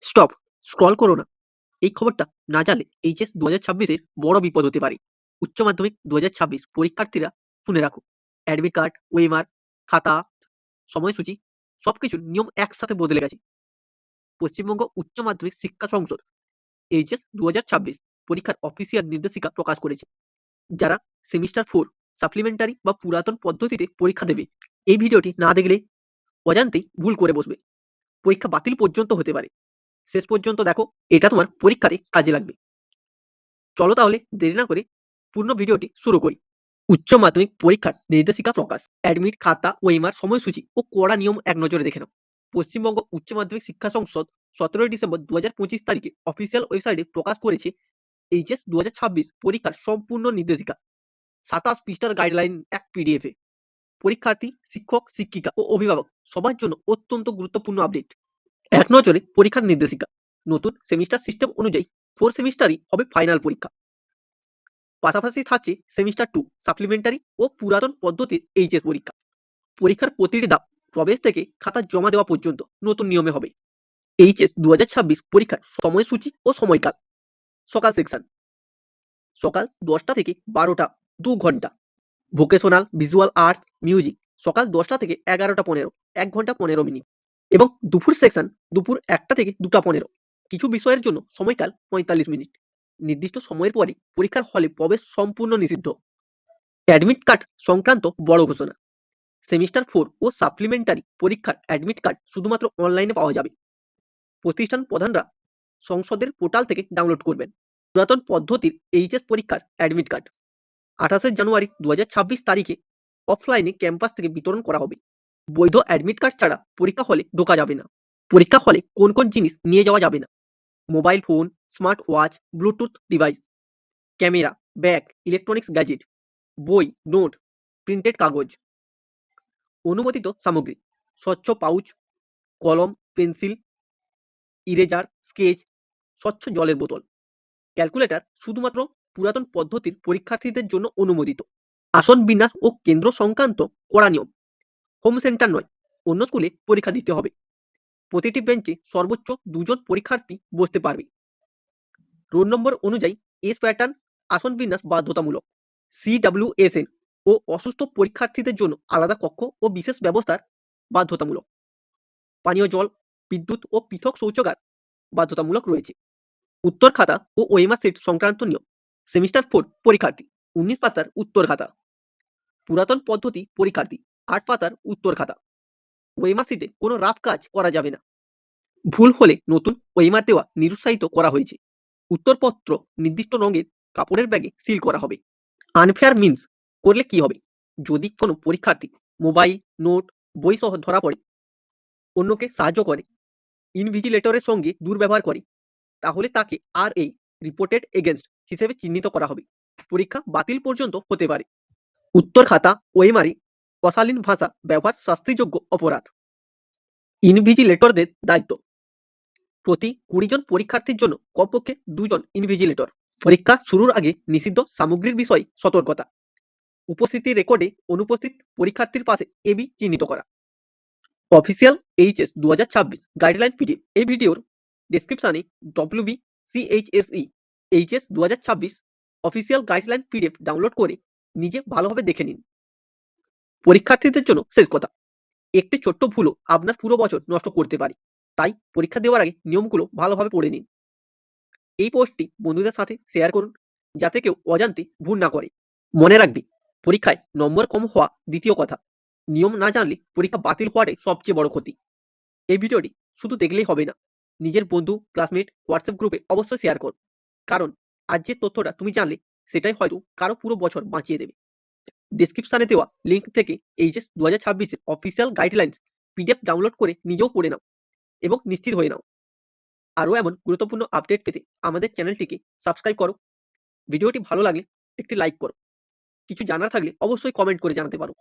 Stop, scroll করো না। এই খবরটা না জানলে এইচএস 2026 এর বড় বিপদ হতে পারে। উচ্চ মাধ্যমিক 2026 পরীক্ষার্থীরা শুনে রাখো। অ্যাডমিট কার্ড, ওএমআর, খাতা, সময়সূচি সবকিছুর নিয়ম একসাথে বদলে গেছে। পশ্চিমবঙ্গ উচ্চ মাধ্যমিক শিক্ষা সংসদ এইচএস 2026 পরীক্ষার অফিসিয়াল নির্দেশিকা প্রকাশ করেছে। যারা সেমিস্টার 4 সাপ্লিমেন্টারি বা পুরাতন পদ্ধতিতে পরীক্ষা দেবে, এই ভিডিওটি না দেখলে অজান্তেই ভুল করে বসবে। পরীক্ষা বাতিল পর্যন্ত হতে পারে। শেষ পর্যন্ত দেখো, এটা তোমার পরীক্ষাতে কাজে লাগবে। চলো তাহলে দেরি না করে পূর্ণ ভিডিওটি শুরু করি। উচ্চ মাধ্যমিক পরীক্ষার নির্দেশিকা প্রকাশ, অ্যাডমিট, খাতা, ওএমআর, সময়সূচি ও কড়া নিয়ম এক নজরে দেখে নাও। পশ্চিমবঙ্গ উচ্চ মাধ্যমিক শিক্ষা সংসদ 17 ডিসেম্বর 2025 তারিখে অফিসিয়াল ওয়েবসাইটে প্রকাশ করেছে এইচএস 2026 পরীক্ষার সম্পূর্ণ নির্দেশিকা। 27 পৃষ্ঠার গাইডলাইন এক পিডিএফে। পরীক্ষার্থী, শিক্ষক, শিক্ষিকা ও অভিভাবক সবার জন্য অত্যন্ত গুরুত্বপূর্ণ আপডেট। এক নজরে পরীক্ষার নির্দেশিকা। নতুন সেমিস্টার সিস্টেম অনুযায়ী 4 সেমিস্টারই হবে ফাইনাল পরীক্ষা। পাশাপাশি থাকছে সেমিস্টার 2 সাপ্লিমেন্টারি ও পুরাতন পদ্ধতির এইচএস পরীক্ষা। পরীক্ষার প্রতিটি ধাপ, প্রবেশ থেকে খাতা জমা দেওয়া পর্যন্ত নতুন নিয়মে হবে। এইচএস 2026 পরীক্ষার সময়সূচি ও সময়কাল। সকাল সেকশন সকাল 10টা থেকে 12টা, 2 ঘন্টা। ভোকেশনাল, ভিজুয়াল আর্টস, মিউজিক সকাল 10টা থেকে 11টা 15, 1 ঘন্টা 15 মিনিট। এবং দুপুর সেকশন দুপুর 1টা থেকে 2টা 15। কিছু বিষয়ের জন্য সময়কাল 45 মিনিট। নির্দিষ্ট সময়ের পরে পরীক্ষার হলে প্রবেশ সম্পূর্ণ নিষিদ্ধ। অ্যাডমিট কার্ড সংক্রান্ত বড় ঘোষণা। সেমিস্টার 4 ও সাপ্লিমেন্টারি পরীক্ষার অ্যাডমিট কার্ড শুধুমাত্র অনলাইনে পাওয়া যাবে। প্রতিষ্ঠান প্রধানরা সংসদের পোর্টাল থেকে ডাউনলোড করবেন। পুরাতন পদ্ধতির এইচএস পরীক্ষার অ্যাডমিট কার্ড 28 জানুয়ারি 2026 তারিখে অফলাইনে ক্যাম্পাস থেকে বিতরণ করা হবে। বৈধ অ্যাডমিট কার্ড ছাড়া পরীক্ষা হলে ঢোকা যাবে না। পরীক্ষা হলে কোন কোন জিনিস নিয়ে যাওয়া যাবে না: mobile phone, smart watch, Bluetooth device, camera, bag, electronics gadget, বই, নোট, প্রিন্টেড কাগজ। অনুমোদিত সামগ্রী: স্বচ্ছ পাউচ, কলম, পেন্সিল, ইরেজার, স্কেচ, স্বচ্ছ জলের বোতল। ক্যালকুলেটর শুধুমাত্র পুরাতন পদ্ধতির পরীক্ষার্থীদের জন্য অনুমোদিত। আসন বিন্যাস ও কেন্দ্র সংক্রান্ত কড়া নিয়ম। হোম সেন্টার নয়, অন্য স্কুলে পরীক্ষা দিতে হবে। প্রতিটি বেঞ্চে সর্বোচ্চ 2 জন পরীক্ষার্থী বসতে পারবে। রোল নম্বর অনুযায়ী এস প্যাটার্ন আসন বিন্যাস বাধ্যতামূলক। সিডব্লিউএসএন ও অসুস্থ পরীক্ষার্থীদের জন্য আলাদা কক্ষ ও বিশেষ ব্যবস্থার বাধ্যতামূলক। পানীয় জল, বিদ্যুৎ ও পৃথক শৌচাগার বাধ্যতামূলক রয়েছে। উত্তর খাতা ও ওএমআর সিট সংক্রান্ত নিয়ম। সেমিস্টার 4 পরীক্ষার্থী 19 পাতার উত্তর খাতা। পুরাতন পদ্ধতি পরীক্ষার্থী 8 পাতার উত্তর খাতা। ওএমআর সিটে কোনো রাফ কাজ করা যাবে না। ভুল হলে নতুন ওএমআর দেওয়া নিরুৎসাহিত করা হয়েছে। উত্তরপত্র নির্দিষ্ট রঙের কাপড়ের ব্যাগে সিল করা হবে। আনফেয়ার মিন্স করলে কি হবে: যদি কোনো পরীক্ষার্থী মোবাইল, নোট, বই সহ ধরা পড়ে, অন্যকে সাহায্য করে, ইনভিজিলেটরের সঙ্গে দুর্ব্যবহার করে, তাহলে তাকে RA রিপোর্টেড এগেইনস্ট হিসেবে চিহ্নিত করা হবে। পরীক্ষা বাতিল পর্যন্ত হতে পারে। উত্তর খাতা ওএমআরে অশালীন ভাষা ব্যবহার শাস্তিযোগ্য অপরাধ। ইনভিজিলেটরদের দায়িত্ব: প্রতি 20 জন পরীক্ষার্থীর জন্য কমপক্ষে 2 জন ইনভিজিলেটর। পরীক্ষা শুরুর আগে নিষিদ্ধ সামগ্রীর বিষয়ে সতর্কতা। উপস্থিতি রেকর্ডে অনুপস্থিত পরীক্ষার্থীর পাশে এবি চিহ্নিত করা। Official HS 2026 guideline PDF. এই ভিডিওর ডেসক্রিপশনে WBCHSE HS 2026 official guideline PDF download করে নিজে ভালোভাবে দেখে নিন। পরীক্ষার্থীদের জন্য শেষ কথা: একটি ছোট্ট ভুলও আপনার পুরো বছর নষ্ট করতে পারে। তাই পরীক্ষা দেওয়ার আগে নিয়মগুলো ভালোভাবে পড়ে নিন। এই পোস্টটি বন্ধুদের সাথে শেয়ার করুন, যাতে কেউ অজান্তে ভুল না করে। মনে রাখবে, পরীক্ষায় নম্বর কম হওয়া দ্বিতীয় কথা, নিয়ম না জানলে পরীক্ষা বাতিল হওয়াটাই সবচেয়ে বড় ক্ষতি। এই ভিডিওটি শুধু দেখলেই হবে না, নিজের বন্ধু, ক্লাসমেট, হোয়াটসঅ্যাপ গ্রুপে অবশ্যই শেয়ার কর। কারণ আজ যে তথ্যটা তুমি জানলে, সেটাই হয়তো কারো পুরো বছর বাঁচিয়ে দেবে। ডেসক্রিপশনে দেওয়া লিঙ্ক থেকে এইচএস 2026 এর অফিসিয়াল গাইডলাইন্স পিডিএফ ডাউনলোড করে নিজেও পড়ে নাও এবং নিশ্চিত হয়ে নাও। আরও এমন গুরুত্বপূর্ণ আপডেট পেতে আমাদের চ্যানেলটিকে সাবস্ক্রাইব করো। ভিডিওটি ভালো লাগলে একটি লাইক করো। কিছু জানার থাকলে অবশ্যই কমেন্ট করে জানাতে পারো।